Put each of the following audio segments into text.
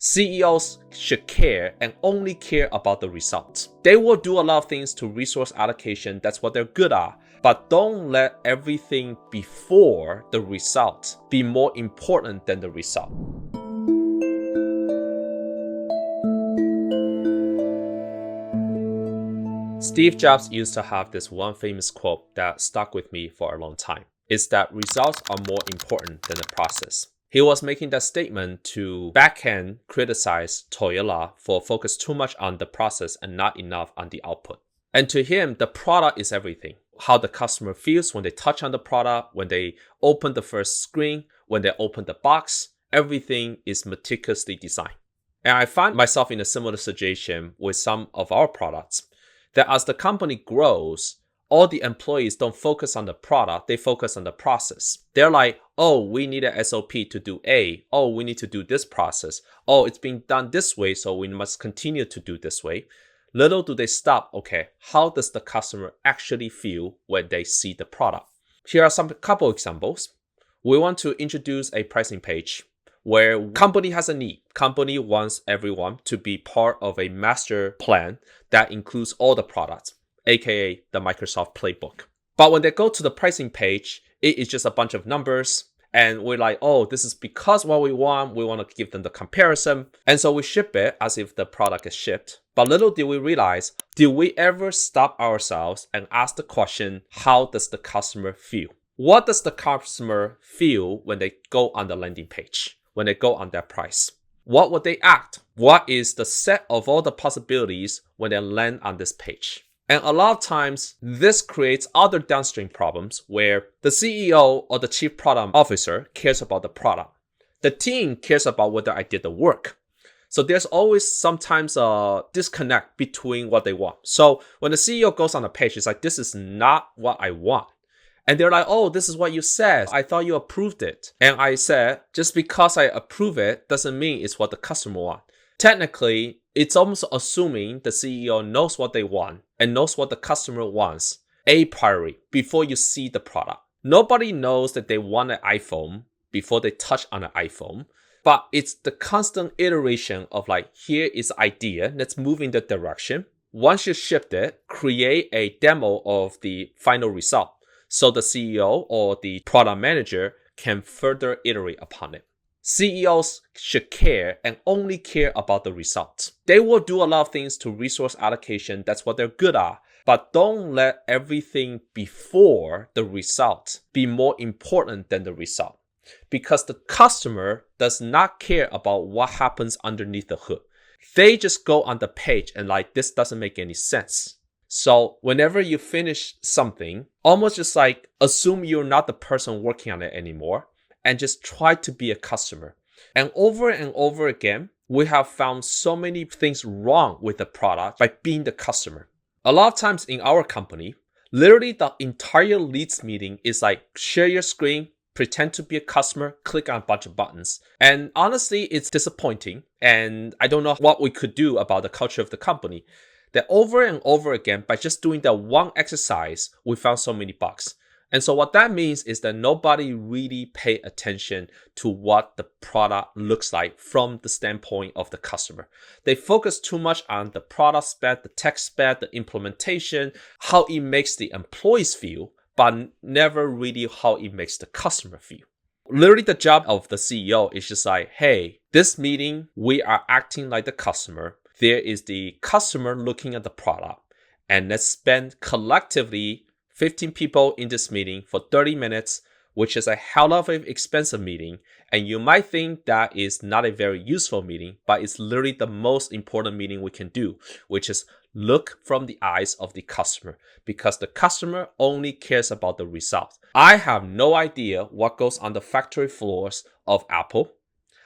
CEOs should care and only care about the results. They will do a lot of things to resource allocation, that's what they're good at, but don't let everything before the result be more important than the result. Steve Jobs used to have this one famous quote that stuck with me for a long time. It's that results are more important than the process. He was making that statement to backhand criticize Toyota for focus too much on the process and not enough on the output. And to him, the product is everything. How the customer feels when they touch on the product, when they open the first screen, when they open the box, everything is meticulously designed. And I find myself in a similar situation with some of our products, that as the company grows, all the employees don't focus on the product, they focus on the process. They're like, oh, we need an SOP to do A. Oh, we need to do this process. Oh, it's being done this way, so we must continue to do this way. Little do they stop, okay, how does the customer actually feel when they see the product? Here are some couple examples. We want to introduce a pricing page where company has a need. Company wants everyone to be part of a master plan that includes all the products, aka the Microsoft playbook. But when they go to the pricing page, it is just a bunch of numbers. And we're like, oh, this is because what we want to give them the comparison. And so we ship it as if the product is shipped. But little did we realize, did we ever stop ourselves and ask the question, how does the customer feel? What does the customer feel when they go on the landing page, when they go on that price? What would they act? What is the set of all the possibilities when they land on this page? And a lot of times, this creates other downstream problems where the CEO or the chief product officer cares about the product. The team cares about whether I did the work. So there's always sometimes a disconnect between what they want. So when the CEO goes on the page, it's like, this is not what I want. And they're like, oh, this is what you said. I thought you approved it. And I said, just because I approve it doesn't mean it's what the customer wants. Technically, it's almost assuming the CEO knows what they want and knows what the customer wants a priori before you see the product. Nobody knows that they want an iPhone before they touch on an iPhone, but it's the constant iteration of like, here is the idea, let's move in that direction. Once you shipped it, create a demo of the final result so the CEO or the product manager can further iterate upon it. CEOs should care and only care about the results. They will do a lot of things to resource allocation, that's what they're good at, but don't let everything before the result be more important than the result. Because the customer does not care about what happens underneath the hood. They just go on the page and like, this doesn't make any sense. So whenever you finish something, almost just like assume you're not the person working on it anymore and just try to be a customer. And over again, we have found so many things wrong with the product by being the customer. A lot of times in our company, literally the entire leads meeting is like, share your screen, pretend to be a customer, click on a bunch of buttons. And honestly, it's disappointing. And I don't know what we could do about the culture of the company. That over and over again, by just doing that one exercise, we found so many bugs. And so what that means is that nobody really pay attention to what the product looks like from the standpoint of the customer. They focus too much on the product spec, the tech spec, the implementation, how it makes the employees feel, but never really how it makes the customer feel. Literally the job of the CEO is just like, hey, this meeting, we are acting like the customer. There is the customer looking at the product, and let's spend collectively 15 people in this meeting for 30 minutes, which is a hell of an expensive meeting. And you might think that is not a very useful meeting, but it's literally the most important meeting we can do, which is look from the eyes of the customer, because the customer only cares about the result. I have no idea what goes on the factory floors of Apple.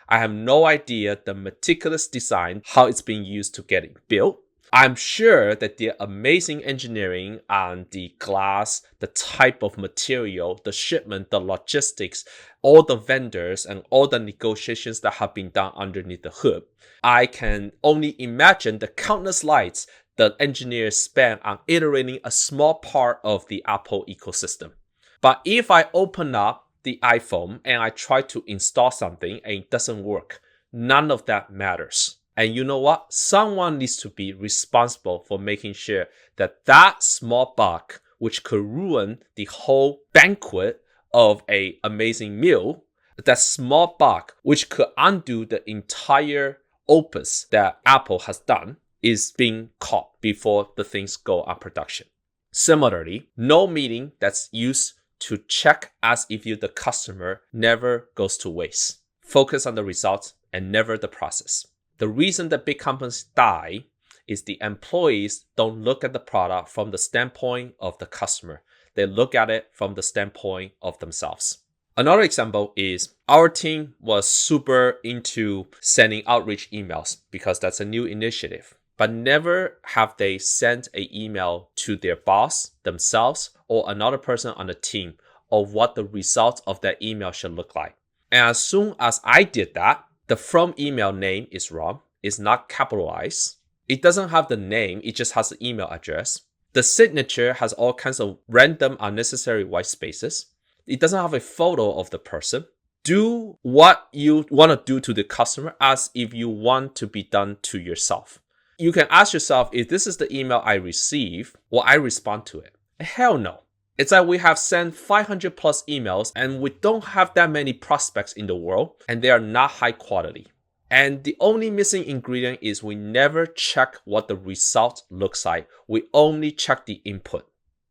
I have no idea the meticulous design, how it's being used to get it built. I'm sure that the amazing engineering on the glass, the type of material, the shipment, the logistics, all the vendors and all the negotiations that have been done underneath the hood. I can only imagine the countless lights the engineers spend on iterating a small part of the Apple ecosystem. But if I open up the iPhone and I try to install something and it doesn't work, none of that matters. And you know what? Someone needs to be responsible for making sure that that small bug, which could ruin the whole banquet of an amazing meal, that small bug, which could undo the entire opus that Apple has done, is being caught before the things go on production. Similarly, no meeting that's used to check as if you're the customer never goes to waste. Focus on the results and never the process. The reason that big companies die is the employees don't look at the product from the standpoint of the customer. They look at it from the standpoint of themselves. Another example is our team was super into sending outreach emails because that's a new initiative. But never have they sent an email to their boss, themselves, or another person on the team of what the results of that email should look like. And as soon as I did that, the from email name is wrong. It's not capitalized. It doesn't have the name. It just has the email address. The signature has all kinds of random unnecessary white spaces. It doesn't have a photo of the person. Do what you want to do to the customer as if you want to be done to yourself. You can ask yourself, if this is the email I receive, will I respond to it? Hell no. It's like we have sent 500 plus emails and we don't have that many prospects in the world and they are not high quality. And the only missing ingredient is we never check what the result looks like. We only check the input.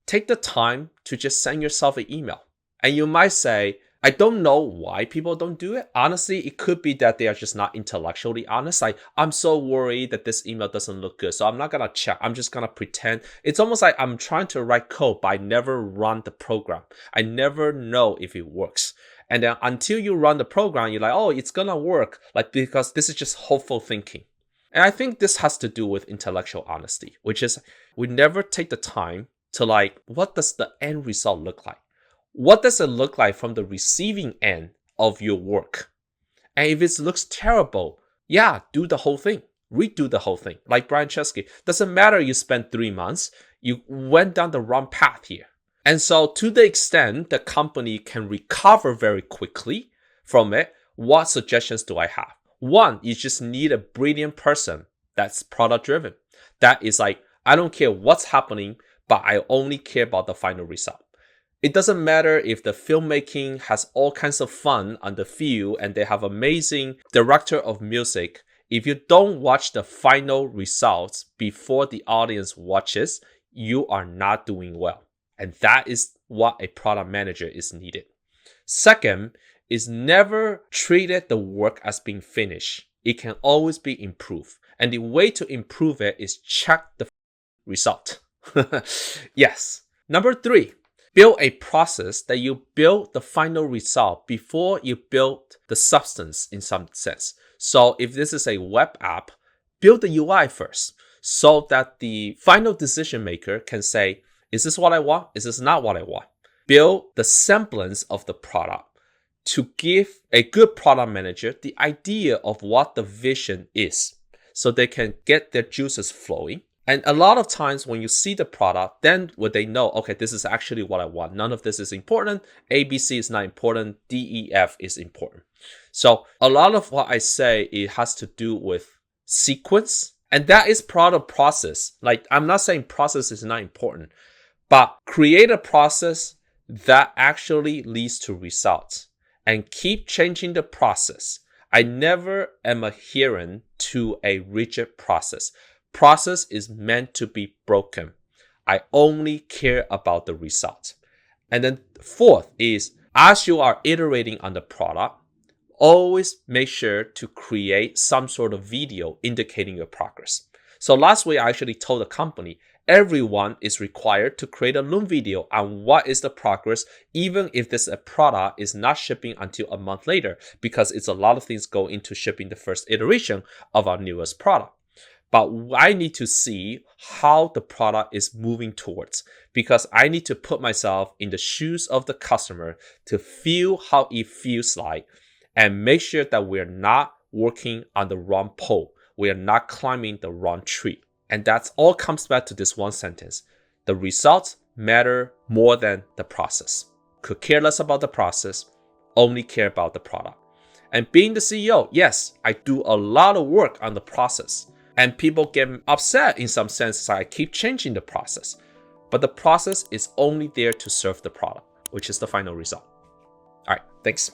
Take the time to just send yourself an email. And you might say, I don't know why people don't do it. Honestly, it could be that they are just not intellectually honest. Like, I'm so worried that this email doesn't look good, so I'm not going to check. I'm just going to pretend. It's almost like I'm trying to write code, but I never run the program. I never know if it works. And then until you run the program, you're like, oh, it's going to work. Like, because this is just hopeful thinking. And I think this has to do with intellectual honesty, which is we never take the time to like, what does the end result look like? What does it look like from the receiving end of your work? And if it looks terrible, yeah, do the whole thing. Redo the whole thing. Like Brian Chesky. Doesn't matter you spent 3 months. You went down the wrong path here. And so to the extent the company can recover very quickly from it, what suggestions do I have? One, you just need a brilliant person that's product driven. That is like, I don't care what's happening, but I only care about the final result. It doesn't matter if the filmmaking has all kinds of fun on the field and they have amazing director of music. If you don't watch the final results before the audience watches, you are not doing well. And that is what a product manager is needed. Second is never treated the work as being finished. It can always be improved. And the way to improve it is check the result. Yes. Number 3. Build a process that you build the final result before you build the substance in some sense. So if this is a web app, build the UI first so that the final decision maker can say, is this what I want? Is this not what I want? Build the semblance of the product to give a good product manager the idea of what the vision is so they can get their juices flowing. And a lot of times when you see the product, then when they know, okay, this is actually what I want. None of this is important. A, B, C is not important. D, E, F is important. So a lot of what I say, it has to do with sequence. And that is part of process. Like, I'm not saying process is not important, but create a process that actually leads to results and keep changing the process. I never am adherent to a rigid process. Process is meant to be broken. I only care about the result. And then fourth is, as you are iterating on the product, always make sure to create some sort of video indicating your progress. So last week, I actually told the company, everyone is required to create a Loom video on what is the progress, even if this product is not shipping until a month later, because it's a lot of things go into shipping the first iteration of our newest product. But I need to see how the product is moving towards, because I need to put myself in the shoes of the customer to feel how it feels like and make sure that we're not working on the wrong pole. We are not climbing the wrong tree. And that's all comes back to this one sentence. The results matter more than the process. Could care less about the process, only care about the product. And being the CEO, yes, I do a lot of work on the process. And people get upset in some sense that I keep changing the process. But the process is only there to serve the product, which is the final result. All right, thanks.